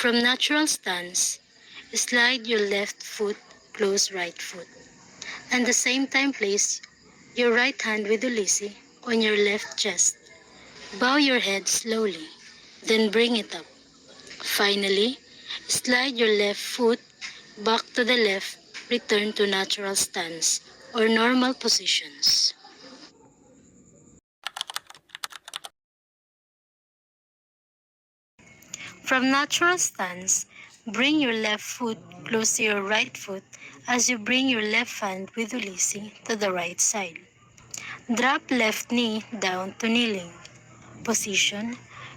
From natural stance, slide your left foot close right foot. And the same time place your right hand with ulisi on your left chest. Bow your head slowly, then bring it up. Finally, slide your left foot back to the left, return to natural stance or normal positions. From natural stance, bring your left foot close to your right foot as you bring your left hand with ulisi to the right side. Drop left knee down to kneeling position.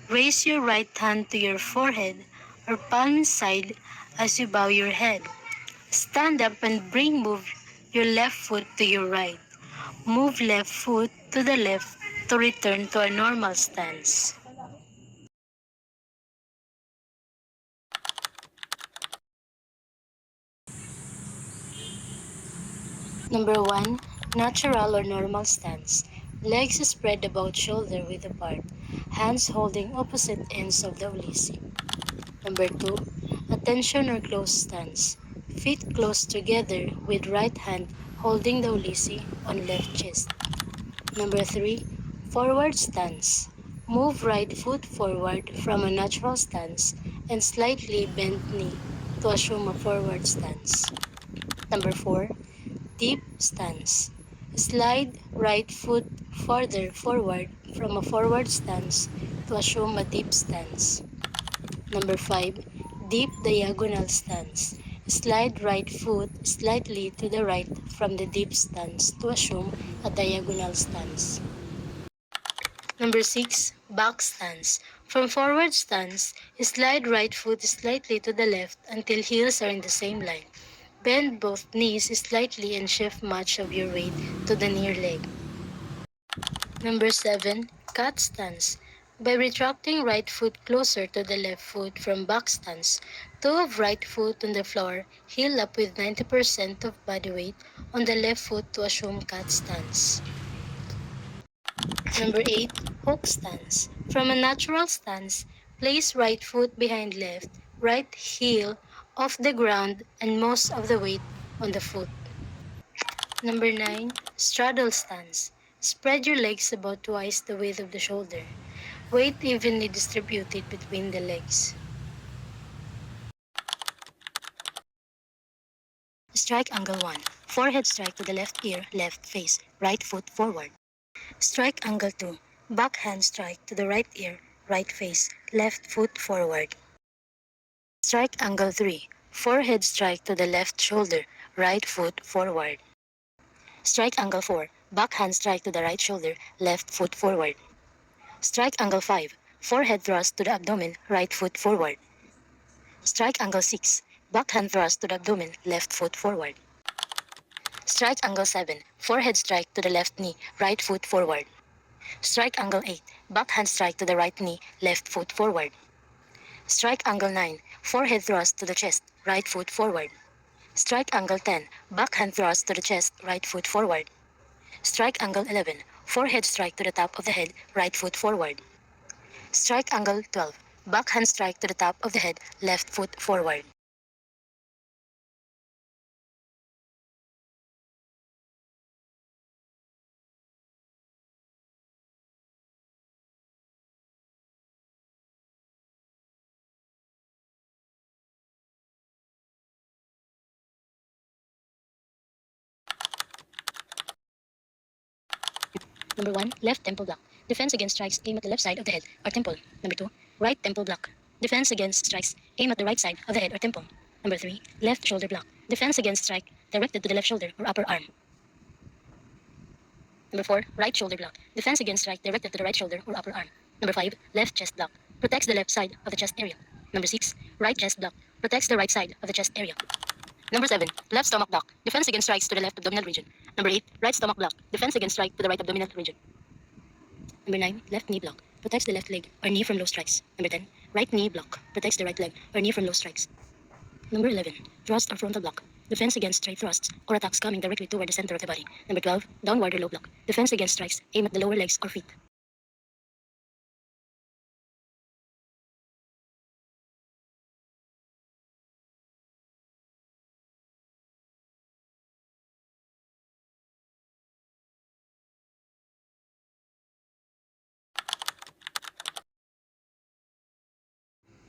Raise your right hand to your forehead or palm side as you bow your head. Stand up and move your left foot to your right. Move left foot to the left to return to a normal stance. Number 1. Natural or normal stance. Legs spread about shoulder width apart. Hands holding opposite ends of the ulisi. Number 2. Attention or close stance. Feet close together with right hand holding the ulisi on left chest. Number 3. Forward stance. Move right foot forward from a natural stance and slightly bend knee to assume a forward stance. Number 4. Deep stance. Slide right foot farther forward from a forward stance to assume a deep stance. Number 5. Deep diagonal stance. Slide right foot slightly to the right from the deep stance to assume a diagonal stance. Number 6. Back stance. From forward stance, slide right foot slightly to the left until heels are in the same line. Bend both knees slightly and shift much of your weight to the near leg. Number 7. Cat stance. By retracting right foot closer to the left foot from back stance, toe of right foot on the floor, heel up with 90% of body weight on the left foot to assume cat stance. Number 8. Hook stance. From a natural stance, place right foot behind left, right heel off the ground and most of the weight on the foot. Number 9. Straddle stance. Spread your legs about twice the width of the shoulder. Weight evenly distributed between the legs. Strike angle 1. Forehead strike to the left ear, left face, right foot forward. Strike angle 2. Backhand strike to the right ear, right face, left foot forward. Strike angle 3. Forehead strike to the left shoulder, right foot forward. Strike angle 4. Backhand strike to the right shoulder, left foot forward. Strike angle 5. Forehead thrust to the abdomen, right foot forward. Strike angle 6. Backhand thrust to the abdomen, left foot forward. Strike angle 7. Forehead strike to the left knee, right foot forward. Strike angle 8. Backhand strike to the right knee, left foot forward. Strike angle 9. Forehead thrust to the chest, right foot forward. Strike angle 10. Backhand thrust to the chest, right foot forward. Strike angle 11. Forehead strike to the top of the head, right foot forward. Strike angle 12. Backhand strike to the top of the head, left foot forward. Number 1. Left temple block. Defense against strikes aim at the left side of the head or temple. Number 2. Right temple block. Defense against strikes aim at the right side of the head or temple. Number 3. Left shoulder block. Defense against strike directed to the left shoulder or upper arm. Number 4. Right shoulder block. Defense against strike directed to the right shoulder or upper arm. Number 5. Left chest block. Protects the left side of the chest area. Number 6. Right chest block. Protects the right side of the chest area. Number 7. Left stomach block. Defense against strikes to the left abdominal region. Number 8. Right stomach block. Defense against strike to the right abdominal region. Number 9. Left knee block. Protects the left leg or knee from low strikes. Number 10. Right knee block. Protects the right leg or knee from low strikes. Number 11. Thrust or frontal block. Defense against straight thrusts or attacks coming directly toward the center of the body. Number 12. Downward or low block. Defense against strikes aim at the lower legs or feet.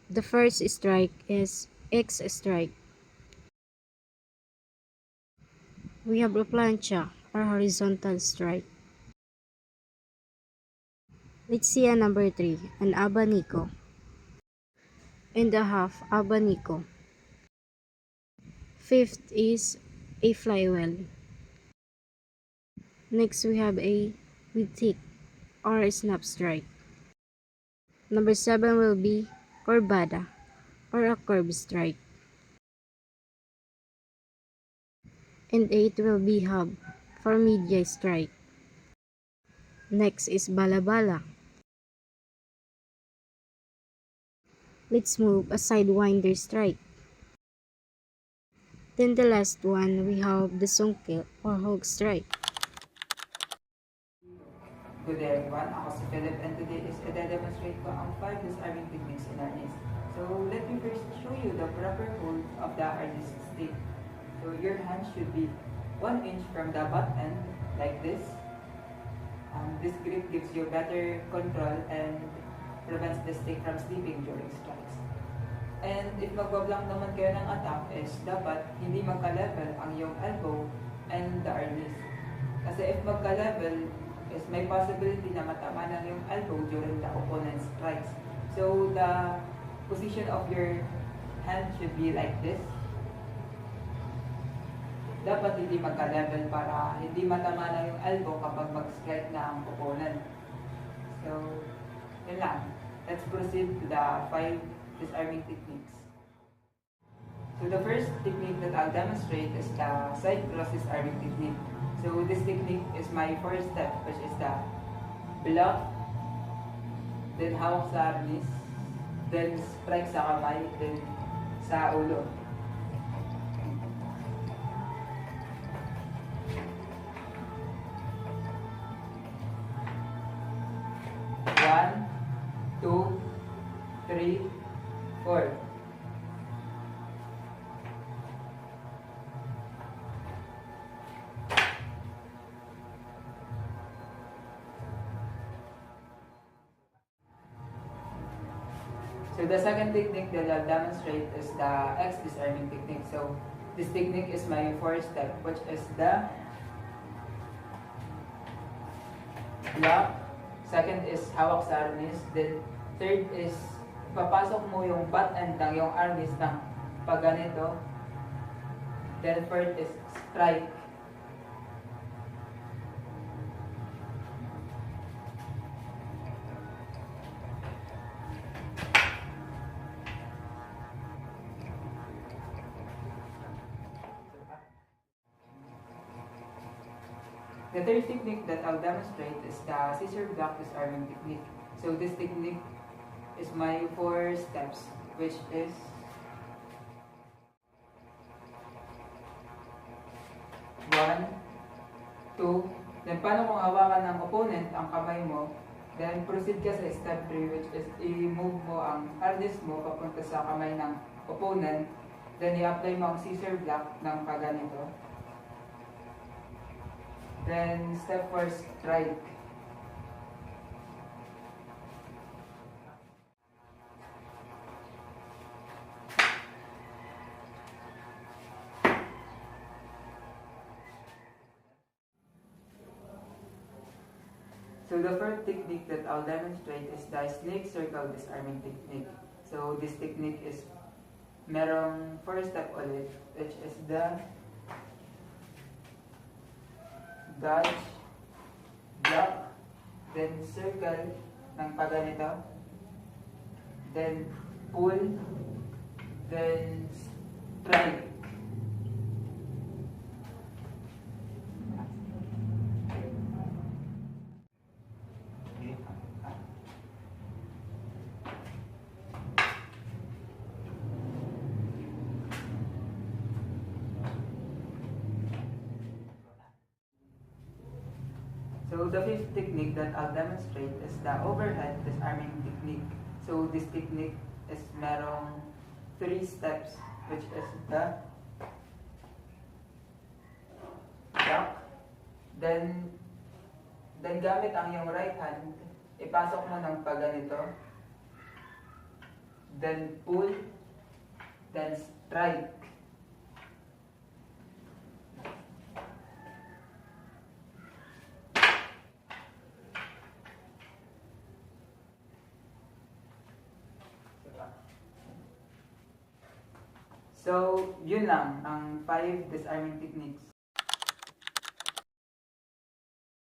The first strike is X strike. We have a plancha or horizontal strike. Let's see a number 3, an abanico. And a half abanico. Fifth is a flywheel. Next we have a with or a snap strike. Number 7 will be corbada or a curb strike. And 8 will be hub for media strike. Next is balabala. Let's move a sidewinder strike. Then the last one we have the sungkil or hog strike. Good day everyone, ako si Philip and today is i-demonstrate ko ang 5 disarming techniques in harness. So let me first show you the proper hold of the harness stick. So your hand should be 1 inch from the butt end like this. This grip gives you better control and prevents the stick from slipping during strikes. And if magbablock naman kayo ng attack is dapat hindi magka-level ang iyong elbow and the harness. Kasi if magka-level, is may possibility na matama ng yung elbow during the opponent's strikes. So the position of your hand should be like this. Dapat hindi magka-level para hindi matama na yung elbow kapag mag-strike na ang opponent. So, yun lang. Let's proceed to the 5 disarming techniques. So the first technique that I'll demonstrate is the side cross disarming technique. So this technique is my first step, which is the block, then hawak sa harness, then strike sa kamay, then sa ulo. One, two, three, four. So the second technique that I'll demonstrate is the X disarming technique. So this technique is my first step, which is the block. Second is hawak sa harness. Then third is papasok mo yung butt end ng yung harness ng pag ganito. Then fourth is strike. The third technique that I'll demonstrate is the scissor block disarming technique. So this technique is my 4 steps, which is one, two, then paano kung hawakan ng opponent ang kamay mo, then proceed ka sa step 3, which is i-move mo ang harness mo papunta sa kamay ng opponent, then i-apply mo ang scissor block ng kaganito. Then step 4, strike. So the first technique that I'll demonstrate is the snake circle disarming technique. So this technique is merong 4 step ulit, which is the dodge, block, then circle ng paganito, then pull, then strike. So the fifth technique that I'll demonstrate is the overhead disarming technique. So this technique is merong 3 steps, which is the block, then gamit ang iyong right hand, ipasok mo ng paganito, then pull, then strike. So, yun lang ang 5 disarming techniques.